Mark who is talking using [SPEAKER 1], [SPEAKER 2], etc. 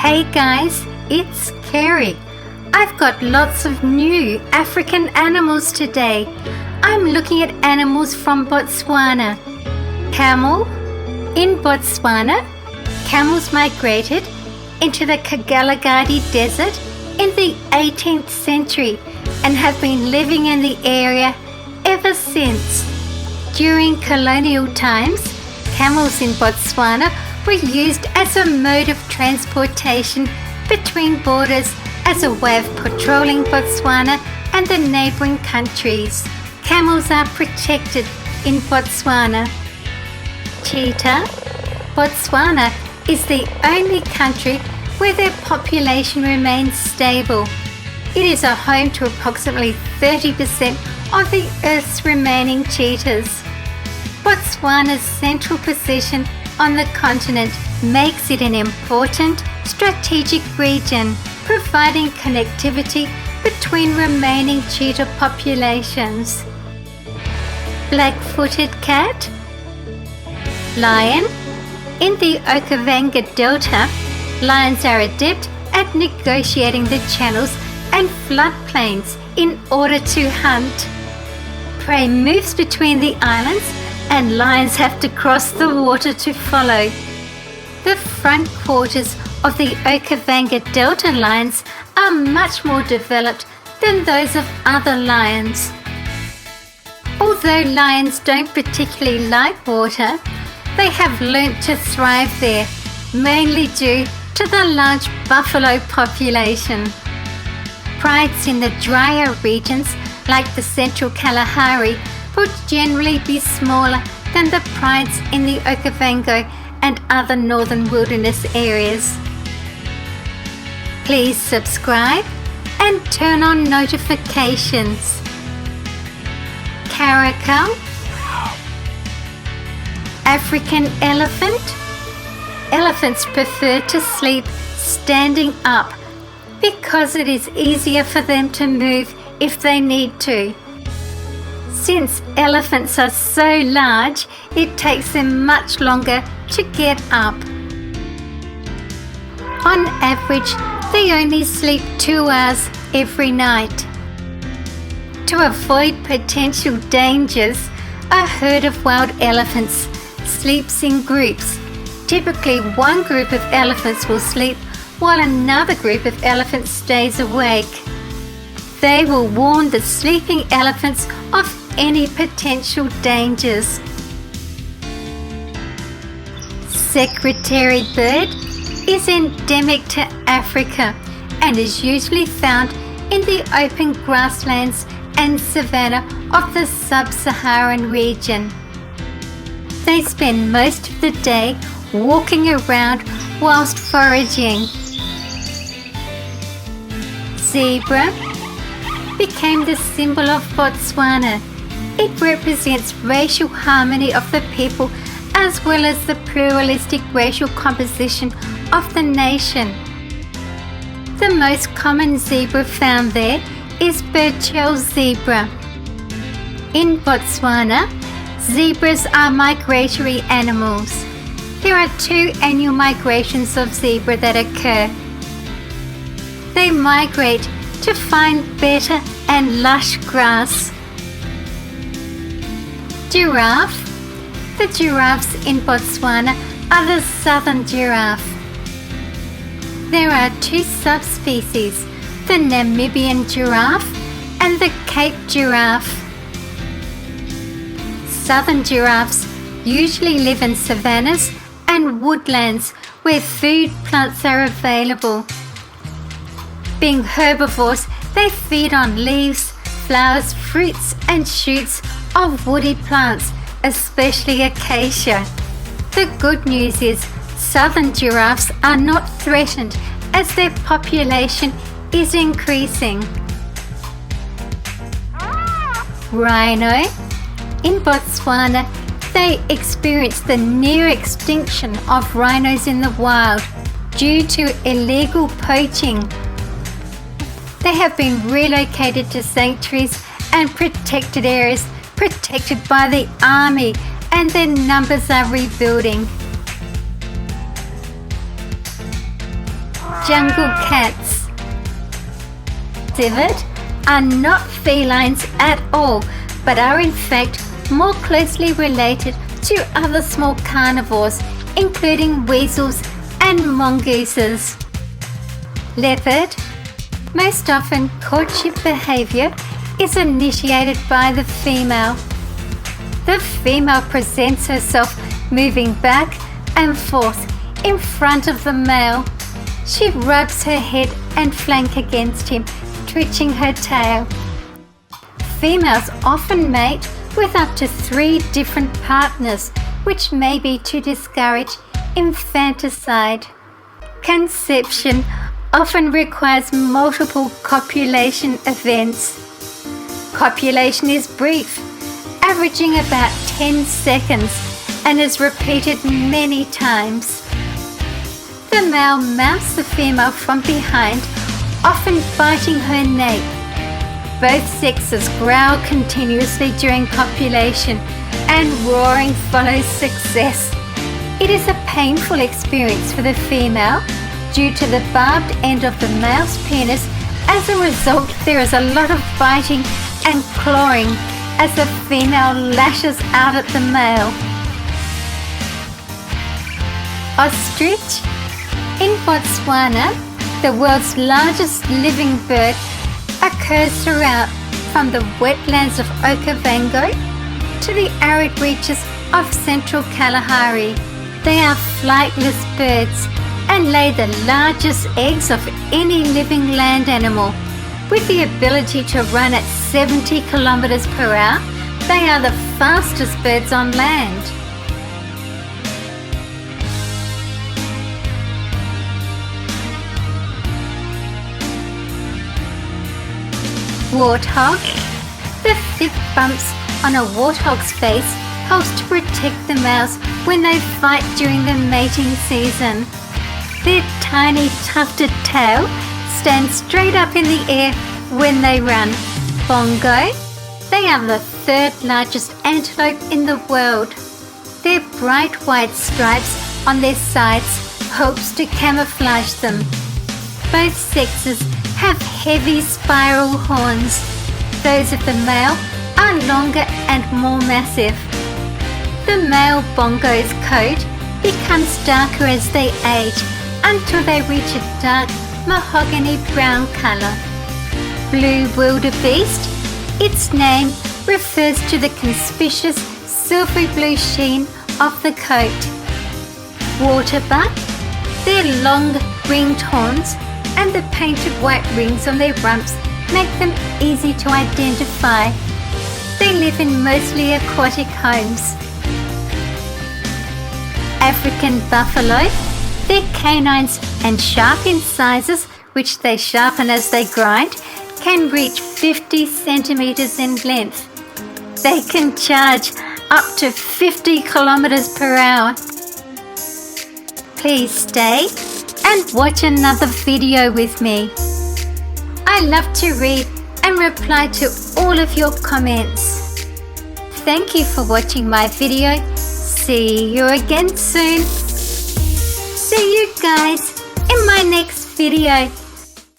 [SPEAKER 1] Hey guys, it's Kerry. I've got lots of new African animals today. I'm looking at animals from Botswana. Camel. In Botswana, camels migrated into the Caracal desert in the 18th century and have been living in the area ever since. During colonial times, camels in Botswana were used as a mode of transportation between borders as a way of patrolling Botswana and the neighbouring countries. Camels are protected in Botswana. Cheetah. Botswana is the only country where their population remains stable. It is a home to approximately 30% of the Earth's remaining cheetahs. Botswana's central position on the continent makes it an important strategic region, providing connectivity between remaining cheetah populations. Black-footed cat. Lion. In the Okavango Delta, lions are adept at negotiating the channels and floodplains in order to hunt. Prey moves between the islands and lions have to cross the water to follow. The front quarters of the Okavango Delta lions are much more developed than those of other lions. Although lions don't particularly like water, they have learnt to thrive there, mainly due to the large buffalo population. Prides in the drier regions, like the central Kalahari, will generally be smaller than the prides in the Okavango and other northern wilderness areas. Please subscribe and turn on notifications. Caracal. African elephant. Elephants prefer to sleep standing up because it is easier for them to move if they need to. Since elephants are so large, it takes them much longer to get up. On average, they only sleep 2 hours every night. To avoid potential dangers, a herd of wild elephants sleeps in groups. Typically, one group of elephants will sleep while another group of elephants stays awake. They will warn the sleeping elephants of any potential dangers. Secretary bird is endemic to Africa and is usually found in the open grasslands and savanna of the sub-Saharan region. They spend most of the day walking around whilst foraging. Zebra became the symbol of Botswana. It represents racial harmony of the people as well as the pluralistic racial composition of the nation. The most common zebra found there is Burchell zebra. In Botswana, zebras are migratory animals. There are 2 annual migrations of zebra that occur. They migrate to find better and lush grass. Giraffe. The giraffes in Botswana are the southern giraffe. There are 2 subspecies, the Namibian giraffe and the Cape giraffe. Southern giraffes usually live in savannas and woodlands where food plants are available. Being herbivores, they feed on leaves, flowers, fruits and shoots of woody plants, especially acacia. The good news is southern giraffes are not threatened as their population is increasing. Rhino. In Botswana, they experienced the near extinction of rhinos in the wild due to illegal poaching. They have been relocated to sanctuaries and protected areas protected by the army, and their numbers are rebuilding. jungle cats. Civet are not felines at all, but are in fact more closely related to other small carnivores, including weasels and mongooses. Leopard. Most often, courtship behavior is initiated by the female. The female presents herself moving back and forth in front of the male. She rubs her head and flank against him, twitching her tail. Females often mate with up to 3 different partners, which may be to discourage infanticide. Conception often requires multiple copulation events. Copulation is brief, averaging about 10 seconds, and is repeated many times. The male mounts the female from behind, often biting her nape. Both sexes growl continuously during copulation, and roaring follows success. It is a painful experience for the female due to the barbed end of the male's penis. As a result, there is a lot of biting and clawing as the female lashes out at the male. Ostrich. In Botswana, the world's largest living bird, occurs throughout from the wetlands of Okavango to the arid reaches of central Kalahari. They are flightless birds and lay the largest eggs of any living land animal. With the ability to run at 70 kilometers per hour, they are the fastest birds on land. Warthog. The thick bumps on a warthog's face helps to protect the males when they fight during the mating season. Their tiny tufted tail stands straight up in the air when they run. Bongo. They are the 3rd largest antelope in the world. Their bright white stripes on their sides helps to camouflage them. Both sexes have heavy spiral horns. Those of the male are longer and more massive. The male bongo's coat becomes darker as they age until they reach a dark mahogany brown color. Blue wildebeest. Its name refers to the conspicuous silvery blue sheen of the coat. Waterbuck. Their long ringed horns and the painted white rings on their rumps make them easy to identify. They live in mostly aquatic homes. African buffalo. Their canines and sharp incisors, which they sharpen as they grind, can reach 50 centimeters in length. They can charge up to 50 kilometers per hour. Please stay and watch another video with me. I love to read and reply to all of your comments. Thank you for watching my video. See you again soon. See you guys in my next video.